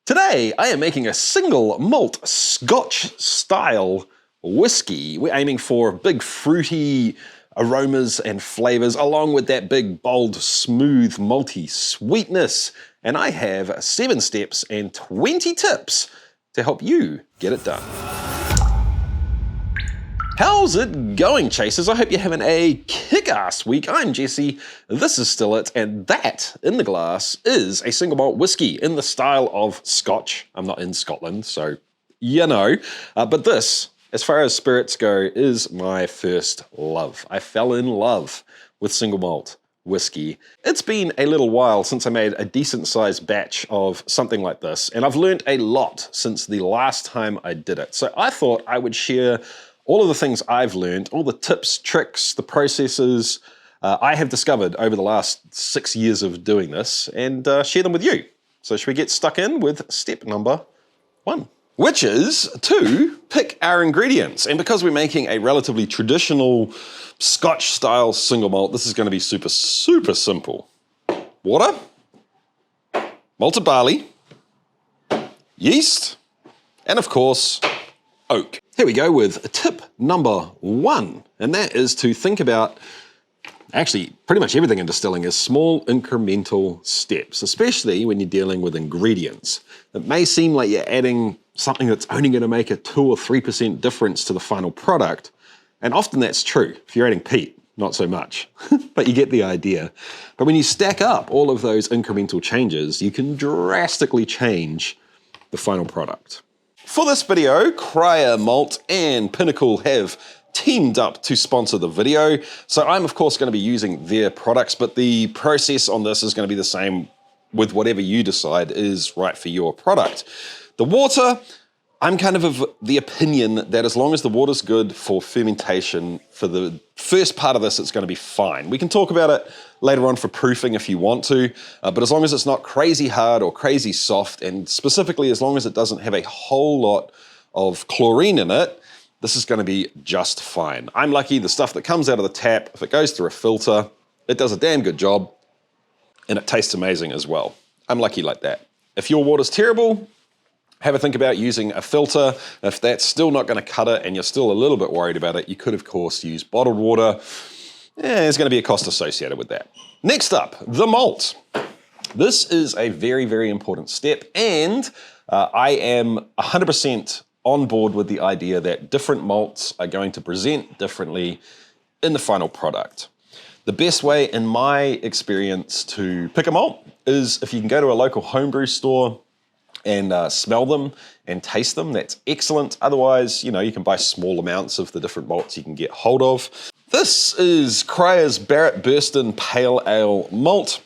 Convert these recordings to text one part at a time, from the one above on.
Today, I am making a single malt Scotch style whiskey. We're aiming for big fruity aromas and flavors, along with that big, bold, smooth, malty sweetness. And I have 7 steps and 20 tips to help you get it done. How's it going, chasers? I hope you're having a kick-ass week. I'm Jesse, this is Still It, and that in the glass is a single malt whiskey in the style of Scotch. I'm not in Scotland, so you know. But this, as far as spirits go, is my first love. I fell in love with single malt whiskey. It's been a little while since I made a decent sized batch of something like this, and I've learned a lot since the last time I did it. So I thought I would share all of the things I've learned, all the tips, tricks, the processes I have discovered over the last 6 years of doing this, and share them with you. So should we get stuck in with step number 1? Which is to pick our ingredients. And because we're making a relatively traditional Scotch style single malt, this is going to be super, super simple. Water, malted barley, yeast, and of course, oak. Here we go with tip number 1, and that is to think about, actually pretty much everything in distilling is small incremental steps, especially when you're dealing with ingredients. It may seem like you're adding something that's only going to make a 2 or 3% difference to the final product, and often that's true. If you're adding peat, not so much, but you get the idea. But when you stack up all of those incremental changes, you can drastically change the final product. For this video, Cryer Malt and Pinnacle have teamed up to sponsor the video. So I'm of course going to be using their products, but the process on this is going to be the same with whatever you decide is right for your product. The water, I'm kind of the opinion that as long as the water's good for fermentation, for the first part of this, it's going to be fine. We can talk about it later on for proofing if you want to, but as long as it's not crazy hard or crazy soft, and specifically as long as it doesn't have a whole lot of chlorine in it, this is going to be just fine. I'm lucky the stuff that comes out of the tap, if it goes through a filter, it does a damn good job, and it tastes amazing as well. I'm lucky like that. If your water's terrible, have a think about using a filter. If that's still not going to cut it and you're still a little bit worried about it, you could of course use bottled water. There's going to be a cost associated with that. Next up, the malt. This is a very, very important step, and I am 100% on board with the idea that different malts are going to present differently in the final product. The best way, in my experience, to pick a malt is if you can go to a local homebrew store and smell them and taste them, that's excellent. Otherwise, you know, you can buy small amounts of the different malts you can get hold of. This is Cryer's Barrett Burston Pale Ale Malt,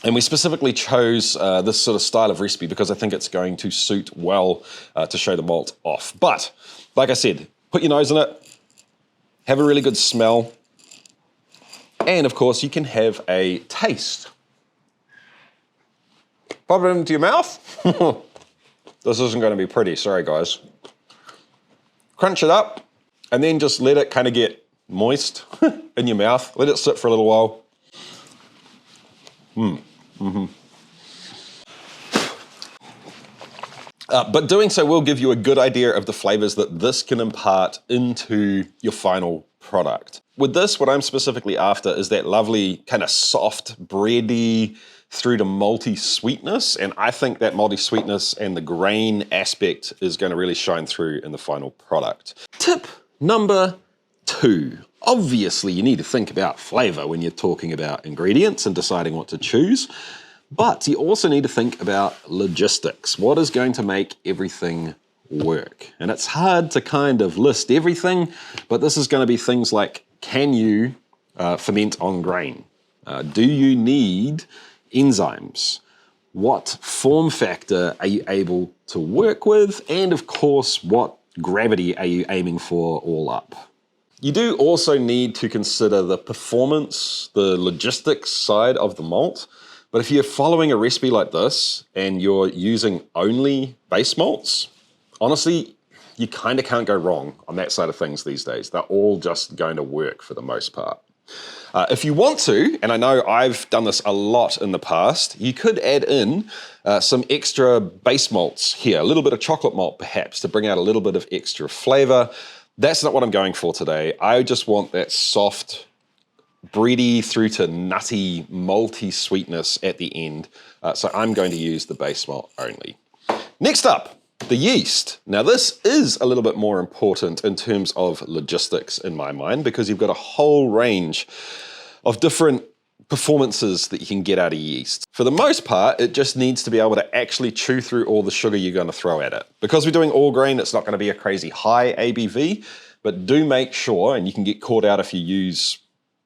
and we specifically chose this sort of style of recipe because I think it's going to suit well to show the malt off. But, like I said, put your nose in it, have a really good smell, and of course you can have a taste. Pop it into your mouth. This isn't going to be pretty, sorry guys. Crunch it up, and then just let it kind of get moist in your mouth. Let it sit for a little while. But doing so will give you a good idea of the flavors that this can impart into your final product. With this, what I'm specifically after is that lovely kind of soft, bready, through to malty sweetness, and I think that malty sweetness and the grain aspect is going to really shine through in the final product. Tip number 2. Obviously, you need to think about flavor when you're talking about ingredients and deciding what to choose, but you also need to think about logistics. What is going to make everything work? And it's hard to kind of list everything, but this is going to be things like, can you ferment on grain? Do you need enzymes? What form factor are you able to work with? And of course, what gravity are you aiming for all up? You do also need to consider the performance, the logistics side of the malt. But if you're following a recipe like this and you're using only base malts, honestly, you kind of can't go wrong on that side of things these days. They're all just going to work for the most part. If you want to, and I know I've done this a lot in the past, you could add in some extra base malts here, a little bit of chocolate malt perhaps to bring out a little bit of extra flavor. That's not what I'm going for today. I just want that soft, bready through to nutty, malty sweetness at the end. So I'm going to use the base malt only. Next up, the yeast. Now this is a little bit more important in terms of logistics in my mind, because you've got a whole range of different performances that you can get out of yeast. For the most part, it just needs to be able to actually chew through all the sugar you're going to throw at it. Because we're doing all grain, it's not going to be a crazy high ABV, but do make sure, and you can get caught out if you use,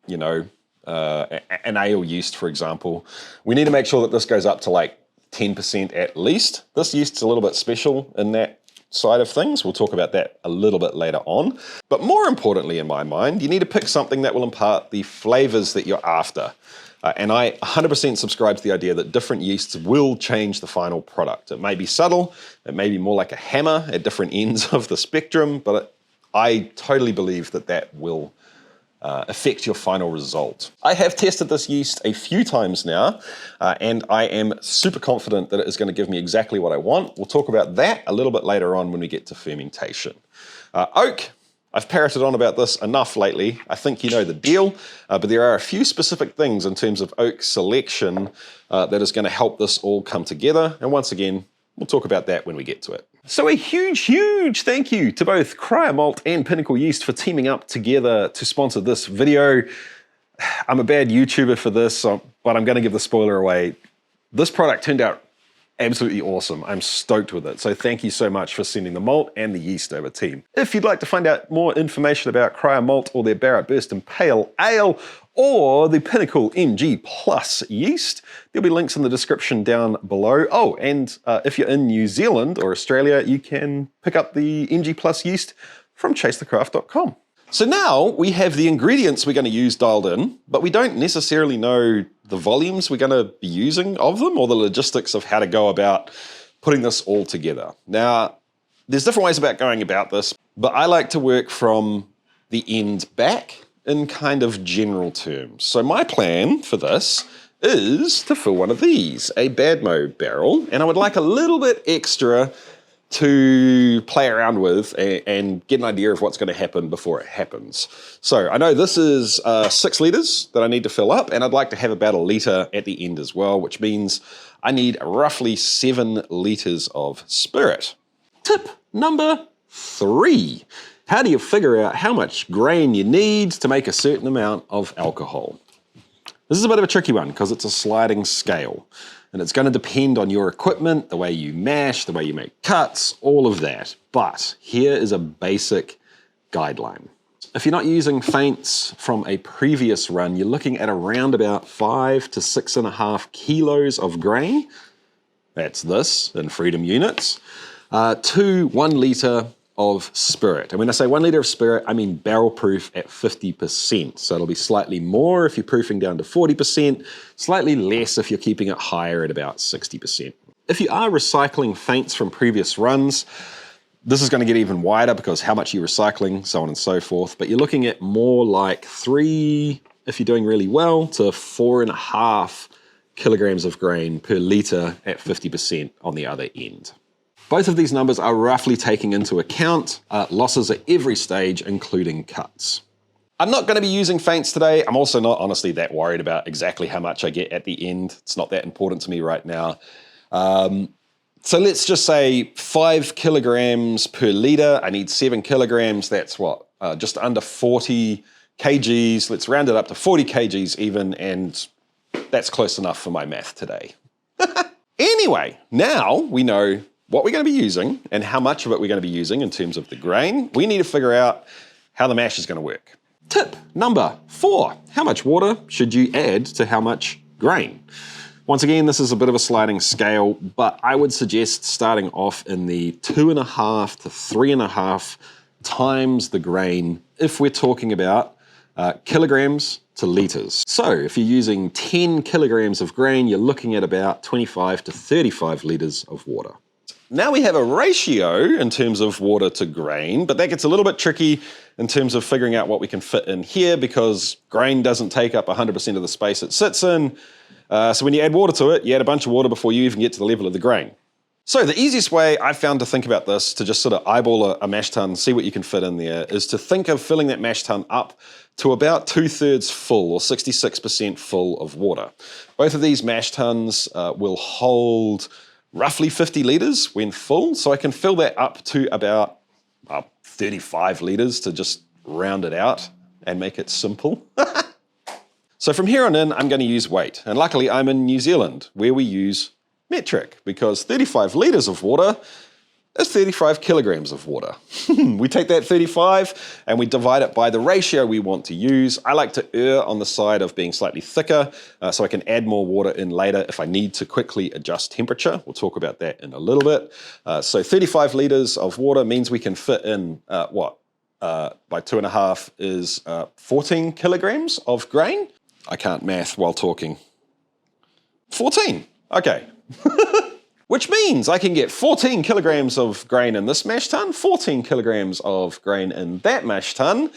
you know, an ale yeast, for example. We need to make sure that this goes up to like 10% at least. This yeast's a little bit special in that side of things. We'll talk about that a little bit later on. But more importantly in my mind, you need to pick something that will impart the flavors that you're after. And I 100% subscribe to the idea that different yeasts will change the final product. It may be subtle, it may be more like a hammer at different ends of the spectrum, but I totally believe that that will affect your final result. I have tested this yeast a few times now, and I am super confident that it is going to give me exactly what I want. We'll talk about that a little bit later on when we get to fermentation. Oak, I've parroted on about this enough lately. I think you know the deal, but there are a few specific things in terms of oak selection that is going to help this all come together. And once again, we'll talk about that when we get to it. So a huge thank you to both Cryer Malt and Pinnacle Yeast for teaming up together to sponsor this video. I'm a bad YouTuber for this, but I'm going to give the spoiler away. This product turned out absolutely awesome. I'm stoked with it. So thank you so much for sending the malt and the yeast over, team. If you'd like to find out more information about Cryer Malt or their Barrett Burston Pale Ale, or the Pinnacle MG Plus yeast, there'll be links in the description down below. Oh, and if you're in New Zealand or Australia, you can pick up the MG Plus yeast from chasethecraft.com. So now we have the ingredients we're going to use dialed in, but we don't necessarily know the volumes we're going to be using of them or the logistics of how to go about putting this all together. Now, there's different ways about going about this, but I like to work from the end back in kind of general terms. So my plan for this is to fill one of these, a Badmo barrel, and I would like a little bit extra to play around with and get an idea of what's going to happen before it happens. So I know this is 6 litres that I need to fill up, and I'd like to have about 1 litre at the end as well, which means I need roughly 7 litres of spirit. Tip number 3. How do you figure out how much grain you need to make a certain amount of alcohol? This is a bit of a tricky one because it's a sliding scale, and it's going to depend on your equipment, the way you mash, the way you make cuts, all of that. But here is a basic guideline. If you're not using faints from a previous run, you're looking at around about 5 to 6.5 kilos of grain. That's this in freedom units, to 1 litre of spirit. And when I say 1 litre of spirit, I mean barrel proof at 50%. So it'll be slightly more if you're proofing down to 40%, slightly less if you're keeping it higher at about 60%. If you are recycling faints from previous runs, this is going to get even wider because how much you're recycling, so on and so forth. But you're looking at more like 3, if you're doing really well, to 4.5 kilograms of grain per litre at 50% on the other end. Both of these numbers are roughly taking into account losses at every stage, including cuts. I'm not going to be using faints today. I'm also not honestly that worried about exactly how much I get at the end. It's not that important to me right now. So let's just say 5 kilograms per litre. I need 7 kilograms. That's what? Just under 40 kgs. Let's round it up to 40 kgs even, and that's close enough for my math today. Anyway, now we know what we're going to be using and how much of it we're going to be using in terms of the grain. We need to figure out how the mash is going to work. Tip number 4, how much water should you add to how much grain? Once again, this is a bit of a sliding scale, but I would suggest starting off in the 2.5 to 3.5 times the grain if we're talking about kilograms to litres. So if you're using 10 kilograms of grain, you're looking at about 25 to 35 litres of water. Now we have a ratio in terms of water to grain, but that gets a little bit tricky in terms of figuring out what we can fit in here because grain doesn't take up 100% of the space it sits in. So when you add water to it, you add a bunch of water before you even get to the level of the grain. So the easiest way I've found to think about this, to just sort of eyeball a mash tun, see what you can fit in there, is to think of filling that mash tun up to about 2/3 full or 66% full of water. Both of these mash tuns will hold roughly 50 litres when full, so I can fill that up to about 35 litres to just round it out and make it simple. So from here on in, I'm going to use weight, and luckily I'm in New Zealand where we use metric because 35 litres of water is 35 kilograms of water. We take that 35 and we divide it by the ratio we want to use. I like to err on the side of being slightly thicker so I can add more water in later if I need to quickly adjust temperature. We'll talk about that in a little bit. So 35 litres of water means we can fit in by 2.5 is 14 kilograms of grain. I can't math while talking. 14, okay. Which means I can get 14 kilograms of grain in this mash tun, 14 kilograms of grain in that mash tun,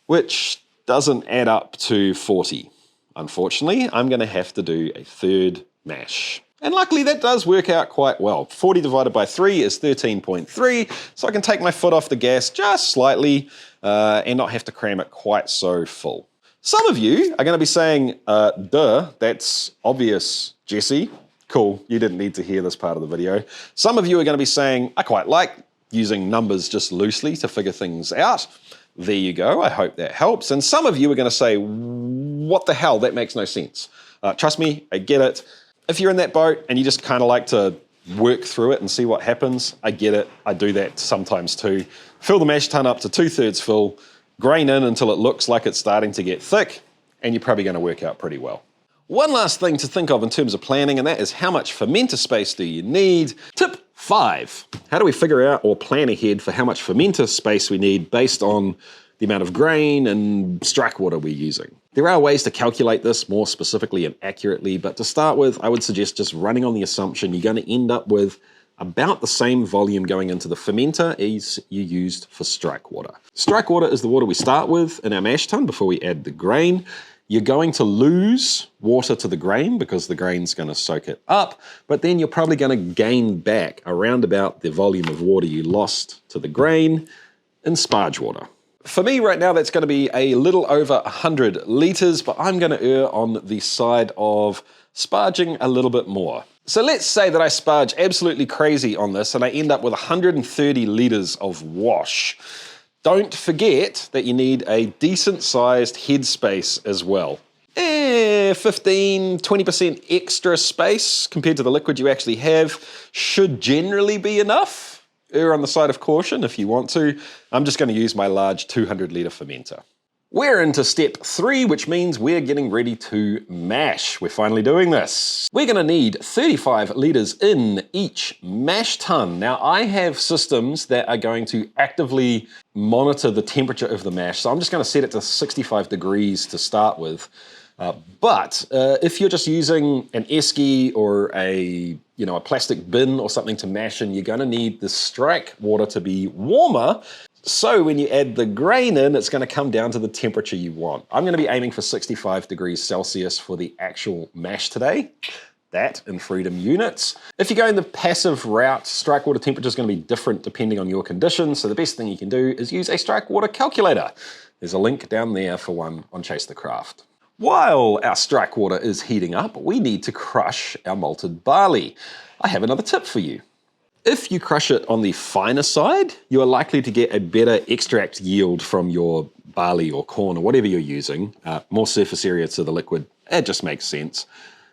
which doesn't add up to 40. Unfortunately, I'm going to have to do a third mash. And luckily that does work out quite well. 40 divided by 3 is 13.3, so I can take my foot off the gas just slightly and not have to cram it quite so full. Some of you are going to be saying, duh, that's obvious, Jesse. Cool, you didn't need to hear this part of the video. Some of you are going to be saying, I quite like using numbers just loosely to figure things out. There you go, I hope that helps. And some of you are going to say, what the hell, that makes no sense. Trust me, I get it. If you're in that boat and you just kind of like to work through it and see what happens, I get it. I do that sometimes too. Fill the mash tun up to 2/3 full, grain in until it looks like it's starting to get thick, and you're probably going to work out pretty well. One last thing to think of in terms of planning, and that is how much fermenter space do you need? Tip 5. How do we figure out or plan ahead for how much fermenter space we need based on the amount of grain and strike water we're using? There are ways to calculate this more specifically and accurately, but to start with, I would suggest just running on the assumption you're going to end up with about the same volume going into the fermenter as you used for strike water. Strike water is the water we start with in our mash tun before we add the grain. You're going to lose water to the grain because the grain's going to soak it up, but then you're probably going to gain back around about the volume of water you lost to the grain in sparge water. For me right now, that's going to be a little over 100 litres, but I'm going to err on the side of sparging a little bit more. So let's say that I sparge absolutely crazy on this and I end up with 130 litres of wash. Don't forget that you need a decent sized head space as well. 15, 20% extra space compared to the liquid you actually have should generally be enough. Err on the side of caution if you want to. I'm just going to use my large 200 litre fermenter. We're into step 3, which means we're getting ready to mash. We're finally doing this. We're going to need 35 litres in each mash tun. Now, I have systems that are going to actively monitor the temperature of the mash, so I'm just going to set it to 65 degrees to start with. But if you're just using an esky or a plastic bin or something to mash in, you're going to need the strike water to be warmer. So when you add the grain in, it's going to come down to the temperature you want. I'm going to be aiming for 65 degrees Celsius for the actual mash today. That in freedom units. If you're going the passive route, strike water temperature is going to be different depending on your conditions. So the best thing you can do is use a strike water calculator. There's a link down there for one on Chase the Craft. While our strike water is heating up, we need to crush our malted barley. I have another tip for you. If you crush it on the finer side, you are likely to get a better extract yield from your barley or corn or whatever you're using. More surface area to the liquid, it just makes sense.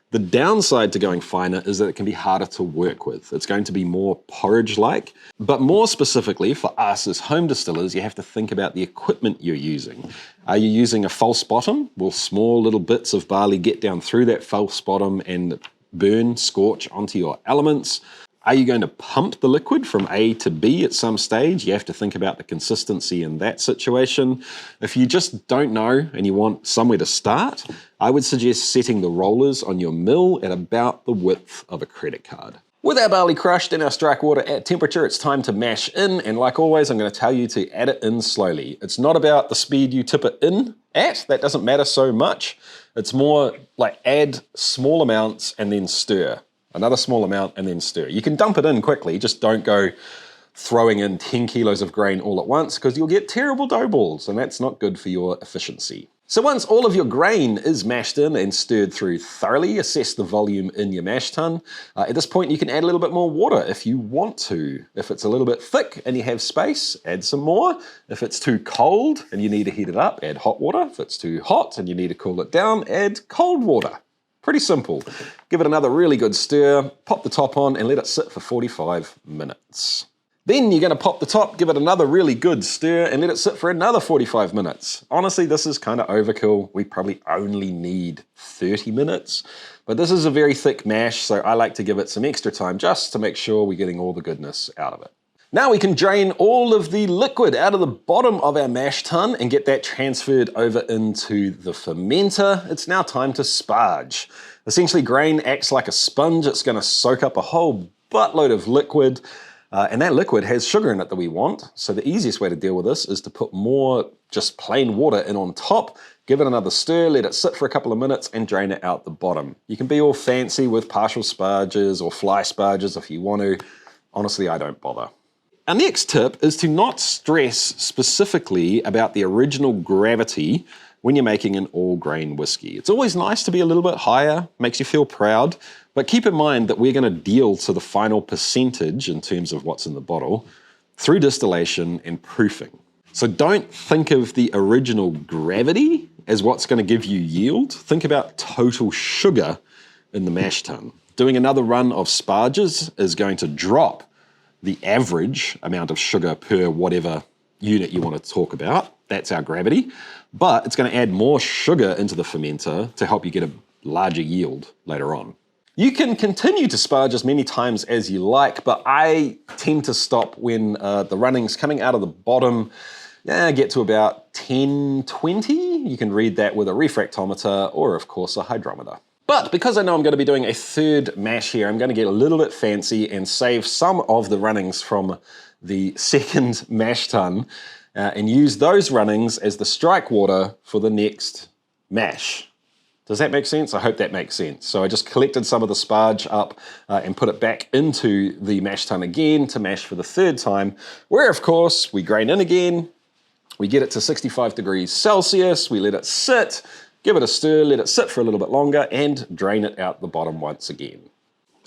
The downside to going finer is that it can be harder to work with. It's going to be more porridge-like, but more specifically for us as home distillers, you have to think about the equipment you're using. Are you using a false bottom? Will small little bits of barley get down through that false bottom and burn, scorch onto your elements? Are you going to pump the liquid from A to B at some stage? You have to think about the consistency in that situation. If you just don't know and you want somewhere to start, I would suggest setting the rollers on your mill at about the width of a credit card. With our barley crushed and our strike water at temperature, it's time to mash in, and like always, I'm going to tell you to add it in slowly. It's not about the speed you tip it in at, that doesn't matter so much. It's more like add small amounts and then stir. Another small amount and then stir. You can dump it in quickly, just don't go throwing in 10 kilos of grain all at once because you'll get terrible dough balls, and that's not good for your efficiency. So once all of your grain is mashed in and stirred through thoroughly, assess the volume in your mash tun. At this point, you can add a little bit more water if you want to. If it's a little bit thick and you have space, add some more. If it's too cold and you need to heat it up, add hot water. If it's too hot and you need to cool it down, add cold water. Pretty simple. Give it another really good stir, pop the top on and let it sit for 45 minutes. Then you're going to pop the top, give it another really good stir, and let it sit for another 45 minutes. Honestly, this is kind of overkill. We probably only need 30 minutes. But this is a very thick mash, so I like to give it some extra time just to make sure we're getting all the goodness out of it. Now we can drain all of the liquid out of the bottom of our mash tun and get that transferred over into the fermenter. It's now time to sparge. Essentially, grain acts like a sponge. It's going to soak up a whole buttload of liquid. And that liquid has sugar in it that we want. So the easiest way to deal with this is to put more just plain water in on top, give it another stir, let it sit for a couple of minutes and drain it out the bottom. You can be all fancy with partial sparges or fly sparges if you want to. Honestly, I don't bother. Our next tip is to not stress specifically about the original gravity when you're making an all-grain whiskey. It's always nice to be a little bit higher, makes you feel proud, but keep in mind that we're going to deal to the final percentage in terms of what's in the bottle through distillation and proofing. So don't think of the original gravity as what's going to give you yield. Think about total sugar in the mash tun. Doing another run of sparges is going to drop the average amount of sugar per whatever unit you want to talk about. That's our gravity. But it's going to add more sugar into the fermenter to help you get a larger yield later on. You can continue to sparge as many times as you like, but I tend to stop when the runnings coming out of the bottom get to about 10, 20. You can read that with a refractometer or, of course, a hydrometer. But because I know I'm going to be doing a third mash here, I'm going to get a little bit fancy and save some of the runnings from the second mash tun and use those runnings as the strike water for the next mash. Does that make sense? I hope that makes sense. So I just collected some of the sparge up and put it back into the mash tun again to mash for the third time, where of course we grain in again, we get it to 65 degrees Celsius, we let it sit, give it a stir, let it sit for a little bit longer and drain it out the bottom once again.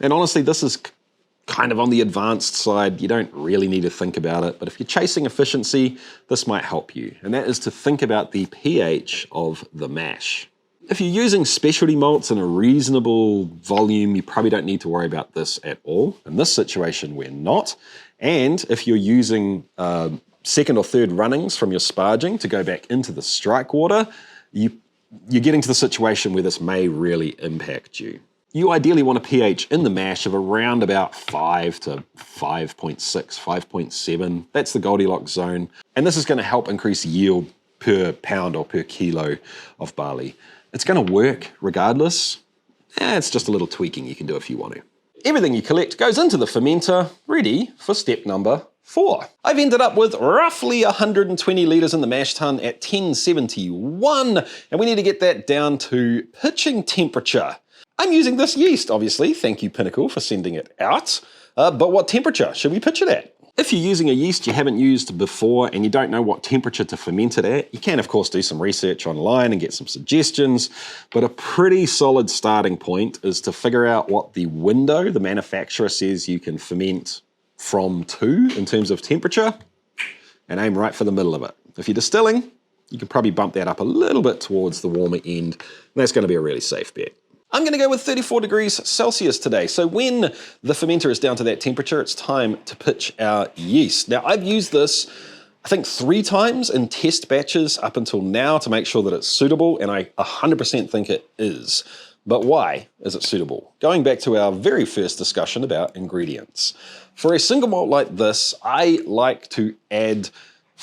And honestly, this is kind of on the advanced side. You don't really need to think about it, but if you're chasing efficiency, this might help you. And that is to think about the pH of the mash. If you're using specialty malts in a reasonable volume, you probably don't need to worry about this at all. In this situation, we're not. And if you're using second or third runnings from your sparging to go back into the strike water, you're getting to the situation where this may really impact you. You ideally want a pH in the mash of around about 5 to 5.6, 5.7. That's the Goldilocks zone. And this is going to help increase yield per pound or per kilo of barley. It's going to work regardless. It's just a little tweaking you can do if you want to. Everything you collect goes into the fermenter, ready for step number 4. I've ended up with roughly 120 litres in the mash tun at 1071, and we need to get that down to pitching temperature. I'm using this yeast, obviously. Thank you, Pinnacle, for sending it out. But what temperature should we pitch it at? If you're using a yeast you haven't used before and you don't know what temperature to ferment it at, you can, of course, do some research online and get some suggestions. But a pretty solid starting point is to figure out what the window the manufacturer says you can ferment from to in terms of temperature and aim right for the middle of it. If you're distilling, you can probably bump that up a little bit towards the warmer end. And that's going to be a really safe bet. I'm going to go with 34 degrees Celsius today. So when the fermenter is down to that temperature, it's time to pitch our yeast. Now, I've used this, I think, 3 times in test batches up until now to make sure that it's suitable, and I 100% think it is. But why is it suitable? Going back to our very first discussion about ingredients. For a single malt like this, I like to add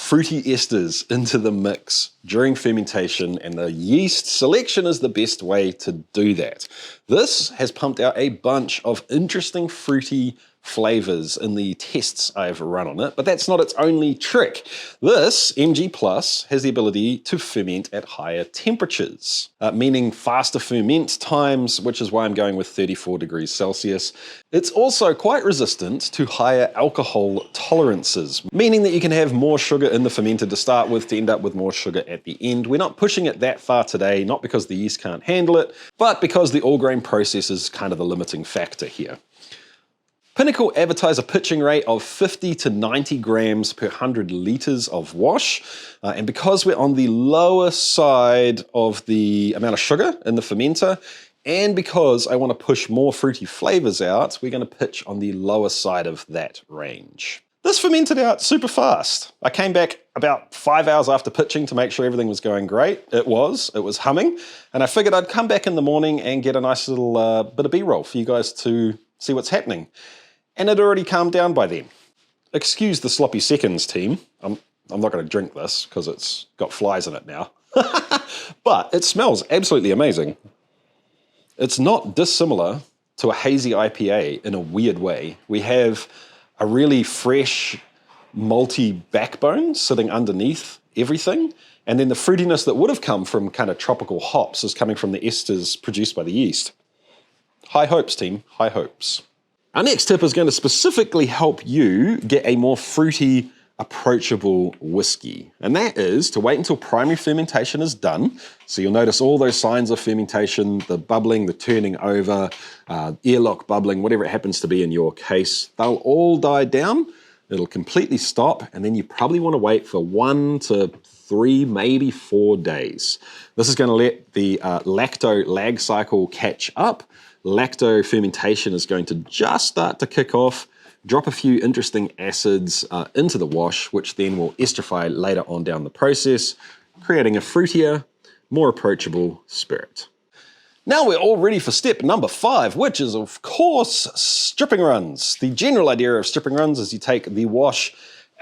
fruity esters into the mix during fermentation, and the yeast selection is the best way to do that. This has pumped out a bunch of interesting fruity flavors in the tests I've run on it, but that's not its only trick. This MG Plus has the ability to ferment at higher temperatures, meaning faster ferment times, which is why I'm going with 34 degrees Celsius. It's also quite resistant to higher alcohol tolerances, meaning that you can have more sugar in the fermenter to start with to end up with more sugar at the end. We're not pushing it that far today, not because the yeast can't handle it, but because the all grain process is kind of the limiting factor here. Pinnacle advertise a pitching rate of 50 to 90 grams per 100 litres of wash, and because we're on the lower side of the amount of sugar in the fermenter, and because I want to push more fruity flavours out, we're going to pitch on the lower side of that range. This fermented out super fast. I came back about 5 hours after pitching to make sure everything was going great. It was humming, and I figured I'd come back in the morning and get a nice little bit of B-roll for you guys to see what's happening. And it already calmed down by then. Excuse the sloppy seconds, team. I'm not going to drink this because it's got flies in it now. But it smells absolutely amazing. It's not dissimilar to a hazy IPA in a weird way. We have a really fresh, malty backbone sitting underneath everything. And then the fruitiness that would have come from kind of tropical hops is coming from the esters produced by the yeast. High hopes, team. High hopes. Our next tip is going to specifically help you get a more fruity, approachable whiskey. And that is to wait until primary fermentation is done. So you'll notice all those signs of fermentation, the bubbling, the turning over, airlock bubbling, whatever it happens to be in your case, they'll all die down. It'll completely stop. And then you probably want to wait for 1 to 3, maybe 4 days. This is going to let the lacto lag cycle catch up. Lacto fermentation is going to just start to kick off, drop a few interesting acids into the wash, which then will esterify later on down the process, creating a fruitier, more approachable spirit. Now we're all ready for step number 5, which is of course stripping runs. The general idea of stripping runs is you take the wash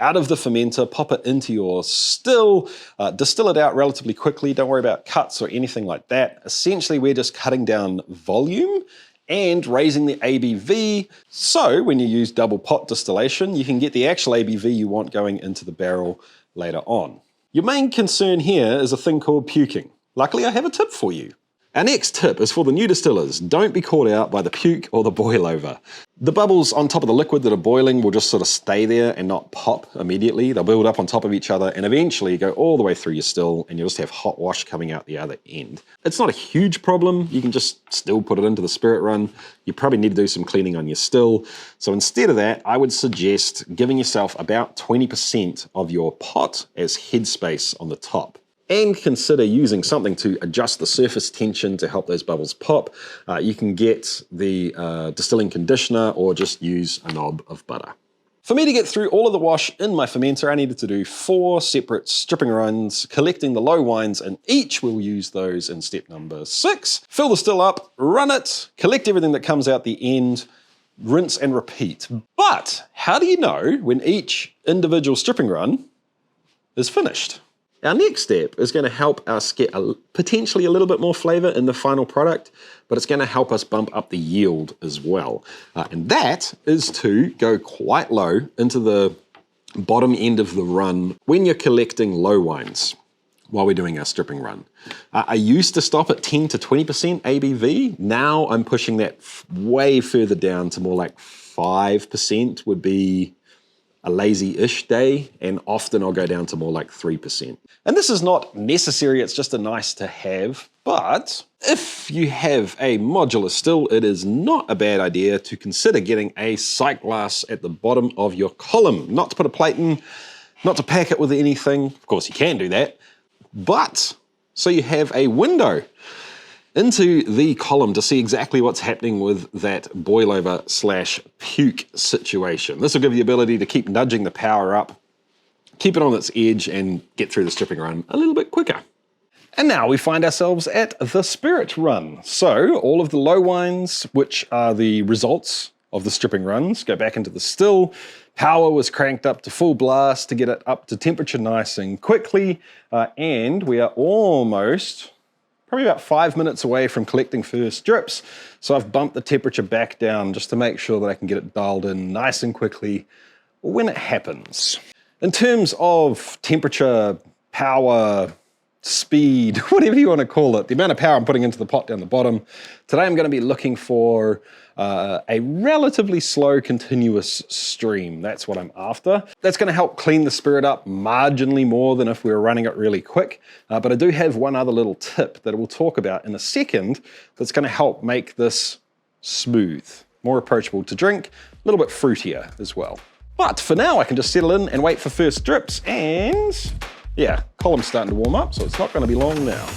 out of the fermenter, pop it into your still, distill it out relatively quickly. Don't worry about cuts or anything like that. Essentially, we're just cutting down volume and raising the ABV. So when you use double pot distillation, you can get the actual ABV you want going into the barrel later on. Your main concern here is a thing called puking. Luckily, I have a tip for you. Our next tip is for the new distillers. Don't be caught out by the puke or the boil over. The bubbles on top of the liquid that are boiling will just sort of stay there and not pop immediately. They'll build up on top of each other and eventually go all the way through your still, and you'll just have hot wash coming out the other end. It's not a huge problem. You can just still put it into the spirit run. You probably need to do some cleaning on your still. So instead of that, I would suggest giving yourself about 20% of your pot as headspace on the top. And consider using something to adjust the surface tension to help those bubbles pop. You can get the distilling conditioner or just use a knob of butter. For me to get through all of the wash in my fermenter, I needed to do 4 separate stripping runs, collecting the low wines in each. We'll use those in step number 6. Fill the still up, run it, collect everything that comes out the end, rinse and repeat. But how do you know when each individual stripping run is finished? Our next step is going to help us get potentially a little bit more flavor in the final product, but it's going to help us bump up the yield as well. And that is to go quite low into the bottom end of the run when you're collecting low wines while we're doing our stripping run. I used to stop at 10 to 20% ABV. Now I'm pushing that way further down to more like 5% would be a lazy-ish day, and often I'll go down to more like 3%. And this is not necessary, it's just a nice to have, but if you have a modular still, it is not a bad idea to consider getting a sight glass at the bottom of your column. Not to put a plate in, not to pack it with anything, of course you can do that, but so you have a window into the column to see exactly what's happening with that boil over / puke situation. This will give you the ability to keep nudging the power up, keep it on its edge, and get through the stripping run a little bit quicker. And now we find ourselves at the spirit run. So all of the low wines, which are the results of the stripping runs, go back into the still, Power was cranked up to full blast to get it up to temperature nice and quickly, and we are almost, probably about 5 minutes away from collecting first drips. So I've bumped the temperature back down just to make sure that I can get it dialed in nice and quickly when it happens. In terms of temperature, power, speed, whatever you want to call it, the amount of power I'm putting into the pot down the bottom, today I'm going to be looking for a relatively slow continuous stream. That's what I'm after. That's going to help clean the spirit up marginally more than if we were running it really quick. But I do have one other little tip that we'll talk about in a second that's going to help make this smooth, more approachable to drink, a little bit fruitier as well. But for now I can just settle in and wait for first drips, and yeah, column's starting to warm up, so it's not going to be long now.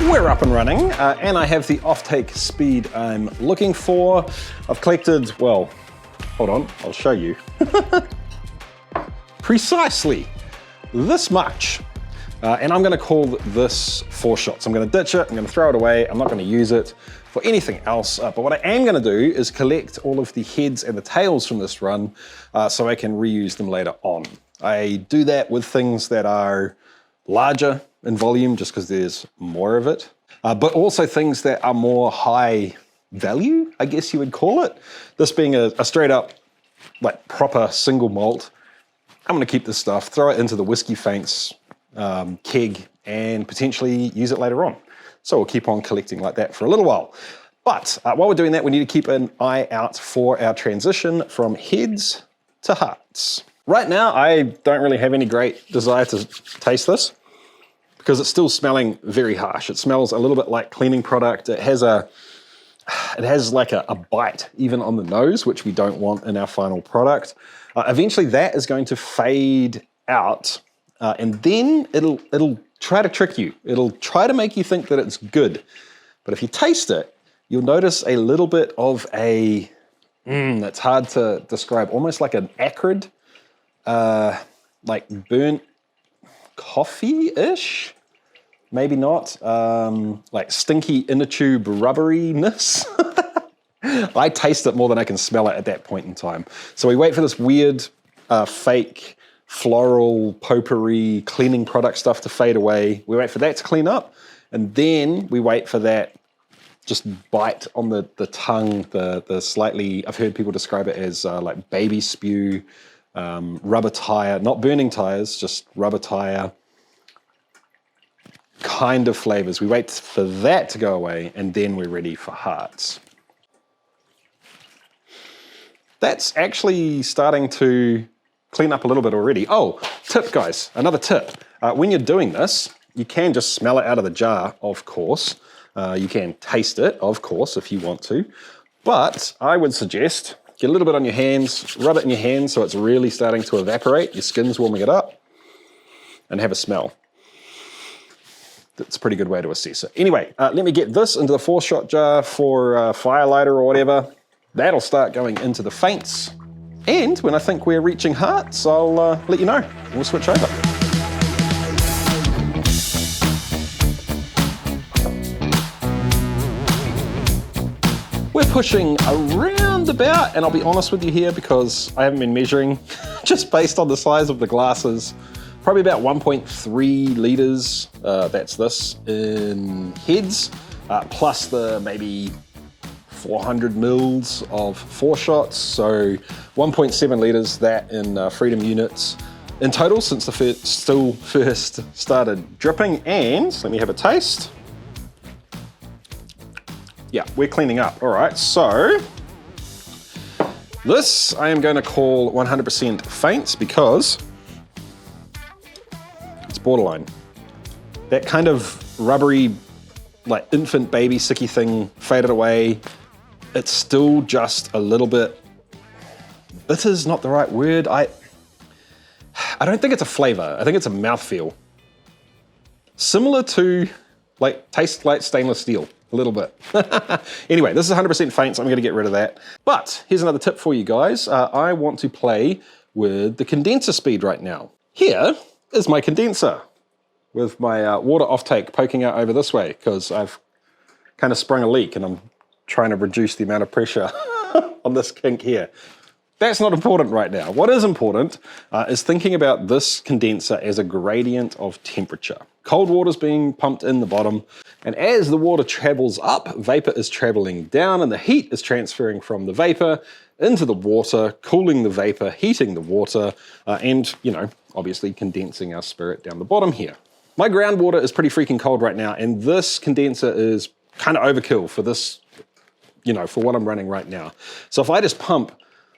We're up and running, and I have the offtake speed I'm looking for. I've collected, well, hold on, I'll show you. Precisely this much. And I'm gonna call this 4 shots. I'm gonna ditch it, I'm gonna throw it away, I'm not gonna use it for anything else. But what I am gonna do is collect all of the heads and the tails from this run so I can reuse them later on. I do that with things that are larger in volume just because there's more of it, but also things that are more high value, I guess you would call it. This being a straight up, like proper single malt, I'm gonna keep this stuff, throw it into the whiskey faints keg and potentially use it later on. So we'll keep on collecting like that for a little while. But while we're doing that, we need to keep an eye out for our transition from heads to hearts. Right now, I don't really have any great desire to taste this because it's still smelling very harsh. It smells a little bit like cleaning product. It has like a bite even on the nose, which we don't want in our final product. Eventually that is going to fade out, and then it'll try to trick you. It'll try to make you think that it's good. But if you taste it, you'll notice a little bit of a, that's hard to describe, almost like an acrid, like burnt coffee-ish, maybe not, like stinky inner tube rubberiness. I taste it more than I can smell it at that point in time. So we wait for this weird fake floral potpourri cleaning product stuff to fade away. We wait for that to clean up, and then we wait for that just bite on the tongue, the slightly, I've heard people describe it as like baby spew, rubber tire, not burning tires, just rubber tire kind of flavors. We wait for that to go away, and then we're ready for hearts. That's actually starting to clean up a little bit already. Oh, tip guys, another tip. When you're doing this, you can just smell it out of the jar, of course. You can taste it, of course, if you want to. But I would suggest get a little bit on your hands, rub it in your hands so it's really starting to evaporate, your skin's warming it up, and have a smell. That's a pretty good way to assess it. Anyway, let me get this into the 4-shot jar for firelighter or whatever. That'll start going into the faints. And when I think we're reaching hearts, I'll let you know. We'll switch over. We're pushing around about, and I'll be honest with you here because I haven't been measuring, just based on the size of the glasses, probably about 1.3 litres, that's this, in heads, plus the maybe 400 mils of 4 shots, so 1.7 litres, that in freedom units in total since the still first started dripping. And let me have a taste. Yeah, we're cleaning up. All right, so this I am going to call 100% faints because it's borderline. That kind of rubbery, like infant baby sicky thing faded away. It's still just a little bit, bitter's not the right word. I don't think it's a flavor. I think it's a mouthfeel. Similar to, like, tastes like stainless steel, a little bit. Anyway, this is 100% faint, so I'm gonna get rid of that. But here's another tip for you guys. I want to play with the condenser speed right now. Here is my condenser. with my water offtake poking out over this way because I've kind of sprung a leak and I'm trying to reduce the amount of pressure on this kink here. That's not important right now. What is important is thinking about this condenser as a gradient of temperature. Cold water's being pumped in the bottom, and as the water travels up, vapor is traveling down, and the heat is transferring from the vapor into the water, cooling the vapor, heating the water, and, you know, obviously condensing our spirit down the bottom here. My groundwater is pretty freaking cold right now, and this condenser is kind of overkill for this, you know, for what I'm running right now. So if I just pump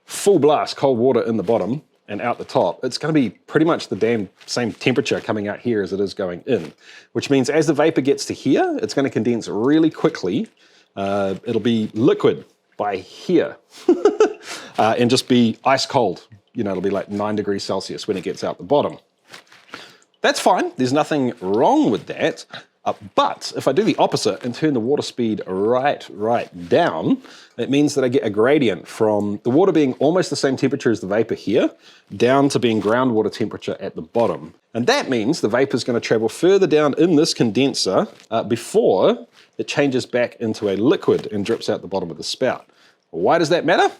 full blast cold water in the bottom and out the top, it's going to be pretty much the damn same temperature coming out here as it is going in, which means as the vapor gets to here, it's going to condense really quickly. It'll be liquid by here and just be ice cold. You know, it'll be like 9 degrees Celsius when it gets out the bottom. That's fine. There's nothing wrong with that. But if I do the opposite and turn the water speed right down, it means that I get a gradient from the water being almost the same temperature as the vapor here, down to being groundwater temperature at the bottom. And that means the vapor is going to travel further down in this condenser before it changes back into a liquid and drips out the bottom of the spout. Why does that matter?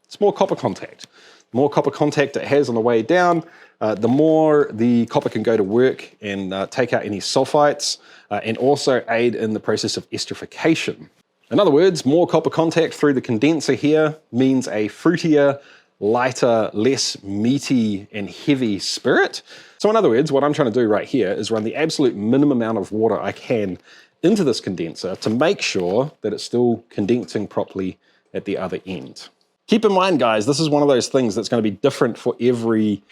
It's more copper contact. The more copper contact it has on the way down, the more the copper can go to work and take out any sulfites and also aid in the process of esterification. In other words, more copper contact through the condenser here means a fruitier, lighter, less meaty and heavy spirit. So in other words, what I'm trying to do right here is run the absolute minimum amount of water I can into this condenser to make sure that it's still condensing properly at the other end. Keep in mind, guys, this is one of those things that's going to be different for every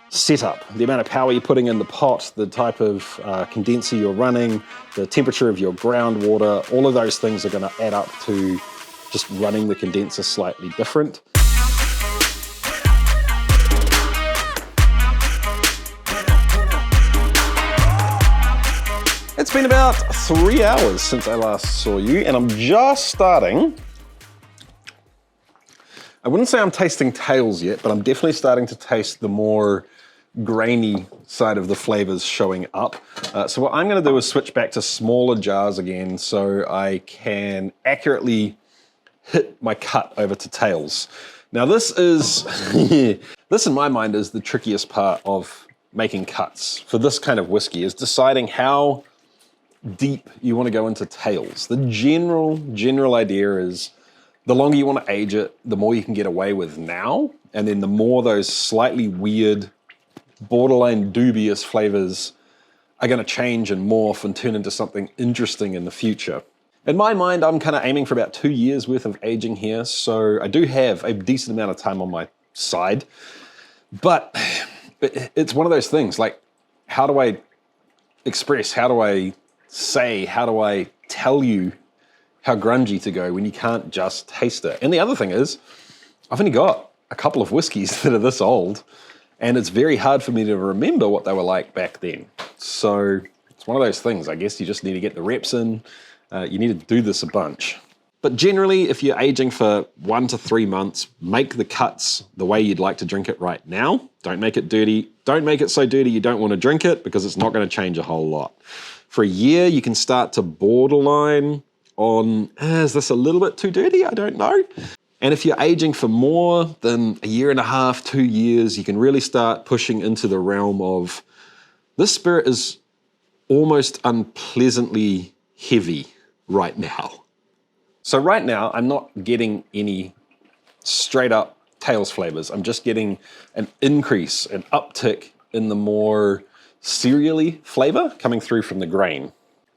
setup. The amount of power you're putting in the pot, the type of condenser you're running, the temperature of your groundwater, all of those things are going to add up to just running the condenser slightly different. It's been about 3 hours since I last saw you, and I'm just starting. I wouldn't say I'm tasting tails yet, but I'm definitely starting to taste the more grainy side of the flavors showing up. So what I'm going to do is switch back to smaller jars again so I can accurately hit my cut over to tails. Now this is, this in my mind is the trickiest part of making cuts for this kind of whiskey, is deciding how deep you want to go into tails. The general idea is the longer you want to age it, the more you can get away with now, and then the more those slightly weird, borderline dubious flavors are going to change and morph and turn into something interesting in the future. In my mind, I'm kind of aiming for about 2 years worth of aging here, so I do have a decent amount of time on my side, but it's one of those things, like, how do I express, how do I say, how do I tell you how grungy to go when you can't just taste it? And the other thing is, I've only got a couple of whiskeys that are this old, and it's very hard for me to remember what they were like back then. So it's one of those things, I guess you just need to get the reps in. You need to do this a bunch. But generally, if you're aging for 1 to 3 months, make the cuts the way you'd like to drink it right now. Don't make it dirty. Don't make it so dirty you don't want to drink it, because it's not going to change a whole lot. For a year, you can start to borderline on, is this a little bit too dirty? I don't know. And if you're aging for more than a year and a half, 2 years, you can really start pushing into the realm of, this spirit is almost unpleasantly heavy right now. So right now, I'm not getting any straight up tails flavors. I'm just getting an increase, an uptick in the more cereally flavor coming through from the grain.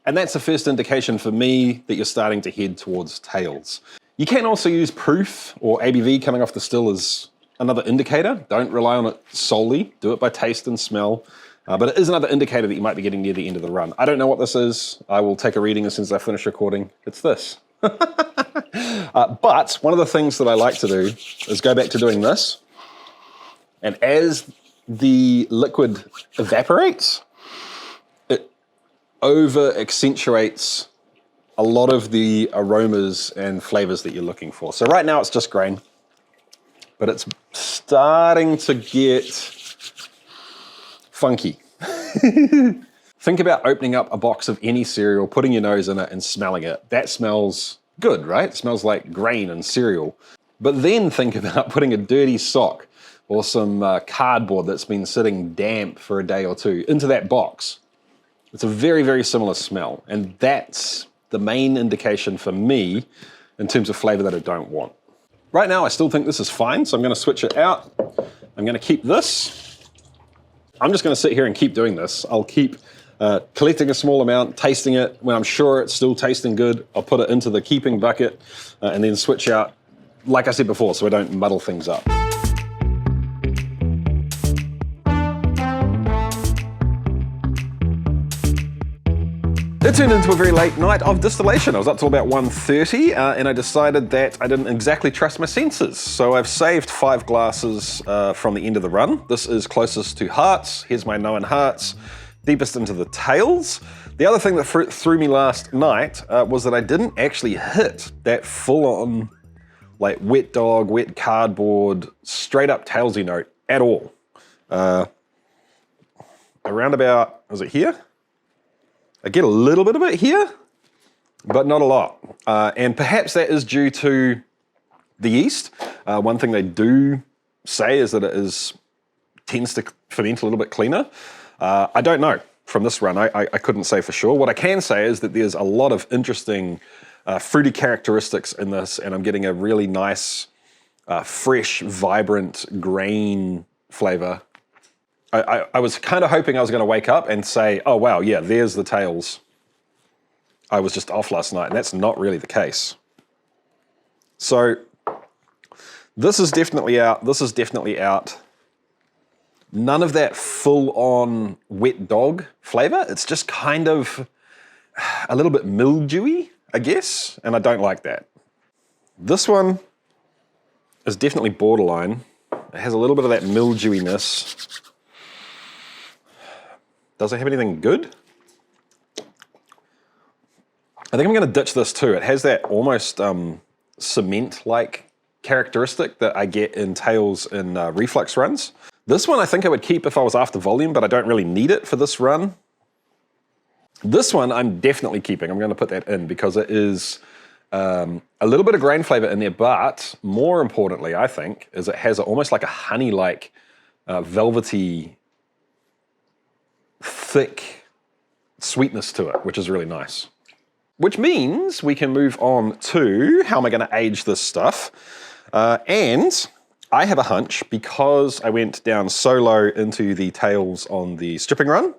And that's the first indication for me that you're starting to head towards tails. You can also use proof or ABV coming off the still as another indicator. Don't rely on it solely. Do it by taste and smell. But it is another indicator that you might be getting near the end of the run. I don't know what this is. I will take a reading as soon as I finish recording. It's this. But one of the things that I like to do is go back to doing this. And as the liquid evaporates, it over accentuates a lot of the aromas and flavors that you're looking for. So right now it's just grain, but it's starting to get funky. Think about opening up a box of any cereal, putting your nose in it and smelling it. That smells good, right? It smells like grain and cereal. But then think about putting a dirty sock or some cardboard that's been sitting damp for a day or two into that box. It's a very, very similar smell. And that's the main indication for me in terms of flavor that I don't want. Right now, I still think this is fine, so I'm gonna switch it out. I'm gonna keep this. I'm just gonna sit here and keep doing this. I'll keep collecting a small amount, tasting it. When I'm sure it's still tasting good, I'll put it into the keeping bucket and then switch out, like I said before, so I don't muddle things up. It turned into a very late night of distillation. I was up till about 1:30 and I decided that I didn't exactly trust my senses. So I've saved 5 glasses from the end of the run. This is closest to hearts. Here's my known hearts, deepest into the tails. The other thing that threw me last night was that I didn't actually hit that full-on like wet dog, wet cardboard, straight up tailsy note at all. Around about, was it here? I get a little bit of it here, but not a lot. And perhaps that is due to the yeast. One thing they do say is that it tends to ferment a little bit cleaner. I don't know from this run, I couldn't say for sure. What I can say is that there's a lot of interesting fruity characteristics in this, and I'm getting a really nice, fresh, vibrant grain flavor. I was kind of hoping I was going to wake up and say, oh wow, yeah, there's the tails. I was just off last night, and that's not really the case. So this is definitely out. This is definitely out. None of that full-on wet dog flavor. It's just kind of a little bit mildewy, I guess, and I don't like that. This one is definitely borderline. It has a little bit of that mildewiness. Does it have anything good? I think I'm going to ditch this too. It has that almost cement-like characteristic that I get in tails in reflux runs. This one I think I would keep if I was after volume, but I don't really need it for this run. This one I'm definitely keeping. I'm going to put that in because it is a little bit of grain flavor in there, but more importantly, I think, is it has almost like a honey-like velvety, thick sweetness to it, which is really nice. Which means we can move on to how am I going to age this stuff. And I have a hunch, because I went down so low into the tails on the stripping run,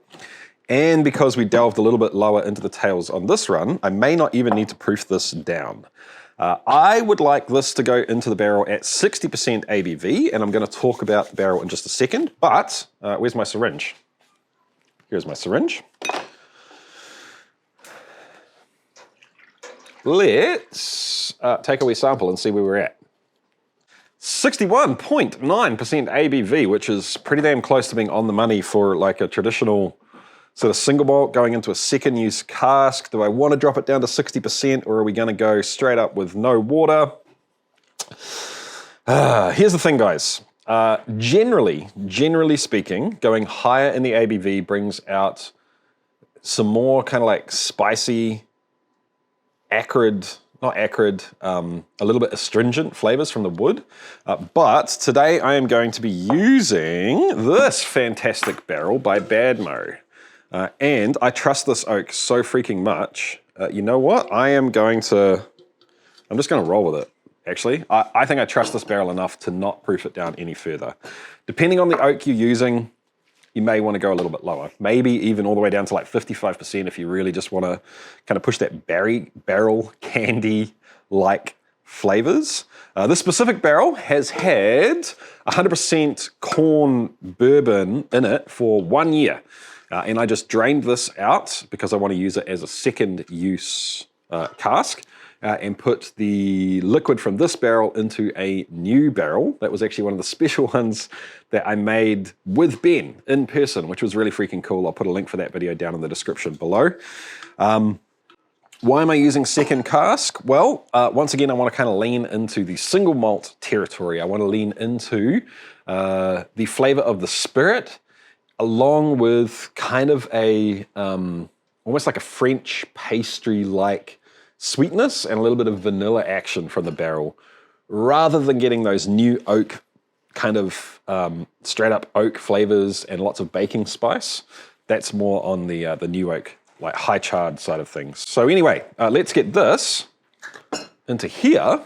and because we delved a little bit lower into the tails on this run, I may not even need to proof this down. I would like this to go into the barrel at 60% ABV, and I'm going to talk about the barrel in just a second, but where's my syringe? Here's my syringe. Let's take a wee sample and see where we're at. 61.9% ABV, which is pretty damn close to being on the money for like a traditional sort of single malt going into a second use cask. Do I want to drop it down to 60%, or are we going to go straight up with no water? Here's the thing, guys. Generally speaking, going higher in the ABV brings out some more kind of like spicy, acrid, not acrid, a little bit astringent flavors from the wood. But today I am going to be using this fantastic barrel by Badmo. And I trust this oak so freaking much. You know what? I'm just going to roll with it. Actually, I think I trust this barrel enough to not proof it down any further. Depending on the oak you're using, you may want to go a little bit lower. Maybe even all the way down to like 55% if you really just want to kind of push that barrel candy-like flavors. This specific barrel has had 100% corn bourbon in it for 1 year. And I just drained this out because I want to use it as a second use cask. And put the liquid from this barrel into a new barrel. That was actually one of the special ones that I made with Ben in person, which was really freaking cool. I'll put a link for that video down in the description below. Why am I using second cask? Well, once again, I want to kind of lean into the single malt territory. I want to lean into the flavor of the spirit along with kind of a, almost like a French pastry-like sweetness and a little bit of vanilla action from the barrel, rather than getting those new oak kind of straight up oak flavors and lots of baking spice. That's more on the new oak, like high charred side of things. So anyway, let's get this into here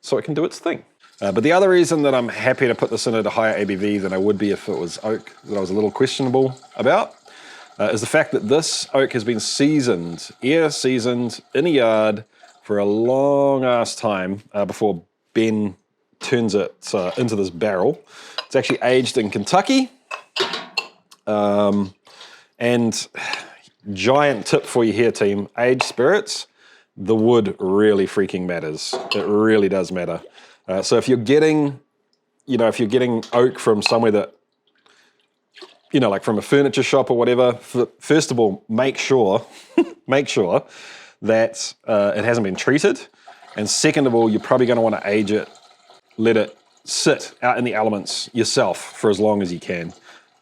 so it can do its thing. But the other reason that I'm happy to put this in at a higher ABV than I would be if it was oak that I was a little questionable about is the fact that this oak has been seasoned, air seasoned in a yard for a long ass time before Ben turns it into this barrel. It's actually aged in Kentucky. And giant tip for you here, team, aged spirits, the wood really freaking matters. It really does matter. So if you're getting, if you're getting oak from somewhere that, like from a furniture shop or whatever, first of all, make sure that it hasn't been treated. And second of all, you're probably going to want to age it, let it sit out in the elements yourself for as long as you can.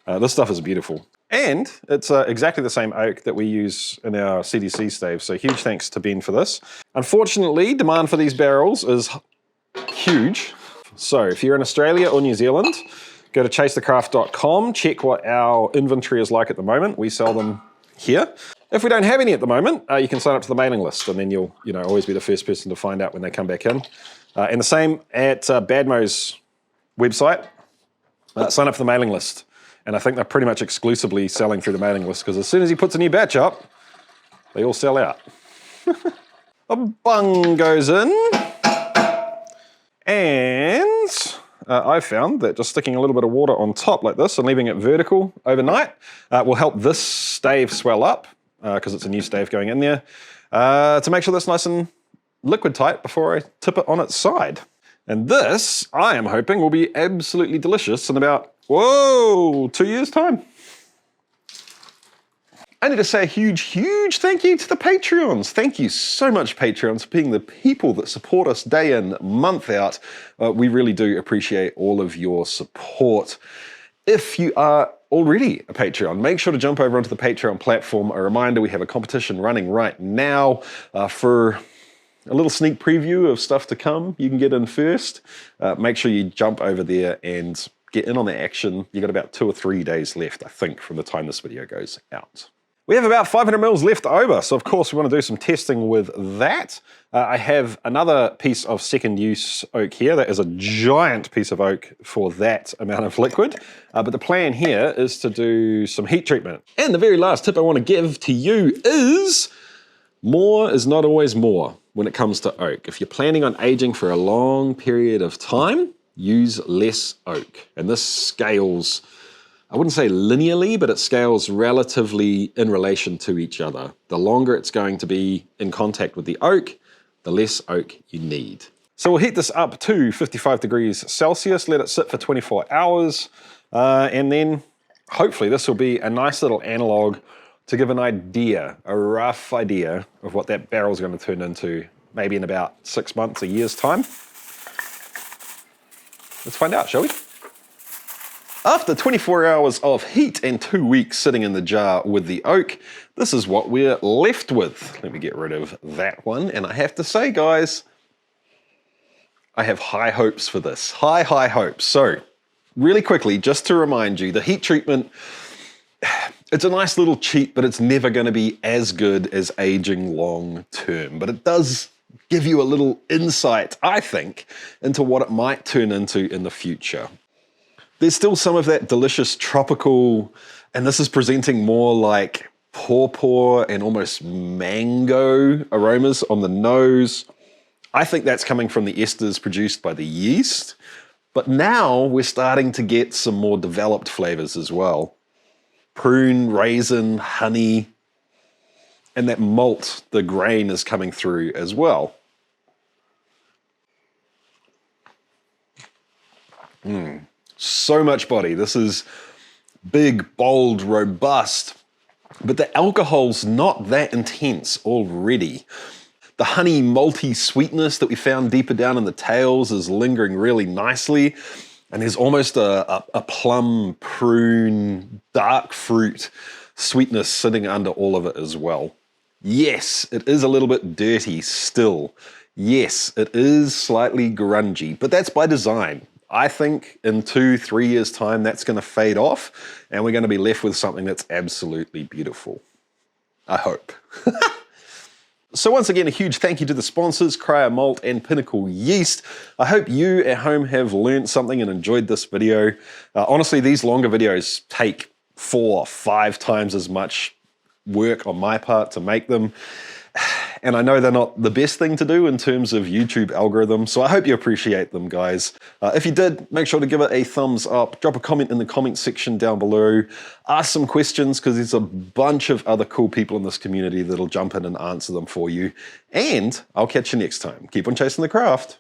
This stuff is beautiful. And it's exactly the same oak that we use in our CTC staves, so huge thanks to Ben for this. Unfortunately, demand for these barrels is huge. So if you're in Australia or New Zealand, go to chasethecraft.com, check what our inventory is like at the moment. We sell them here. If we don't have any at the moment, you can sign up to the mailing list, and then you'll always be the first person to find out when they come back in. And the same at Badmo's website. Sign up for the mailing list. And I think they're pretty much exclusively selling through the mailing list, because as soon as he puts a new batch up, they all sell out. A bung goes in. And I found that just sticking a little bit of water on top like this and leaving it vertical overnight will help this stave swell up, because it's a new stave going in there, to make sure that's nice and liquid tight before I tip it on its side. And this, I am hoping, will be absolutely delicious in about, 2 years' time. I need to say a huge, huge thank you to the Patreons. Thank you so much, Patreons, for being the people that support us day in, month out. We really do appreciate all of your support. If you are already a Patreon, make sure to jump over onto the Patreon platform. A reminder, we have a competition running right now for a little sneak preview of stuff to come. You can get in first. Make sure you jump over there and get in on the action. You got about 2 or 3 days left, I think, from the time this video goes out. We have about 500 mils left over, so of course we want to do some testing with that. I have another piece of second use oak here. That is a giant piece of oak for that amount of liquid. But the plan here is to do some heat treatment. And the very last tip I want to give to you is more is not always more when it comes to oak. If you're planning on aging for a long period of time, use less oak. And this scales, I wouldn't say linearly, but it scales relatively in relation to each other. The longer it's going to be in contact with the oak, the less oak you need. So we'll heat this up to 55 degrees Celsius, let it sit for 24 hours, and then hopefully this will be a nice little analog to give an idea, a rough idea of what that barrel is going to turn into maybe in about 6 months, a year's time. Let's find out, shall we? After 24 hours of heat and 2 weeks sitting in the jar with the oak, this is what we're left with. Let me get rid of that one. And I have to say, guys, I have high hopes for this. High hopes. So, really quickly, just to remind you, the heat treatment, it's a nice little cheat, but it's never going to be as good as aging long term. But it does give you a little insight, I think, into what it might turn into in the future. There's still some of that delicious tropical, and this is presenting more like pawpaw and almost mango aromas on the nose. I think that's coming from the esters produced by the yeast. But now we're starting to get some more developed flavors as well. Prune, raisin, honey, and that malt, the grain, is coming through as well. So much body. This is big, bold, robust, but the alcohol's not that intense already. The honey malty sweetness that we found deeper down in the tails is lingering really nicely. And there's almost a plum, prune, dark fruit sweetness sitting under all of it as well. Yes, it is a little bit dirty still. Yes, it is slightly grungy, but that's by design. I think in 2-3 years' time, that's going to fade off and we're going to be left with something that's absolutely beautiful. I hope. So once again, a huge thank you to the sponsors, Cryer Malt and Pinnacle Yeast. I hope you at home have learned something and enjoyed this video. Honestly, these longer videos take 4 or 5 times as much work on my part to make them. And I know they're not the best thing to do in terms of YouTube algorithms, so I hope you appreciate them, guys. If you did, make sure to give it a thumbs up, drop a comment in the comment section down below, ask some questions, because there's a bunch of other cool people in this community that'll jump in and answer them for you. And I'll catch you next time. Keep on chasing the craft.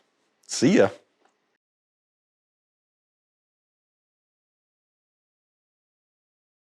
See ya.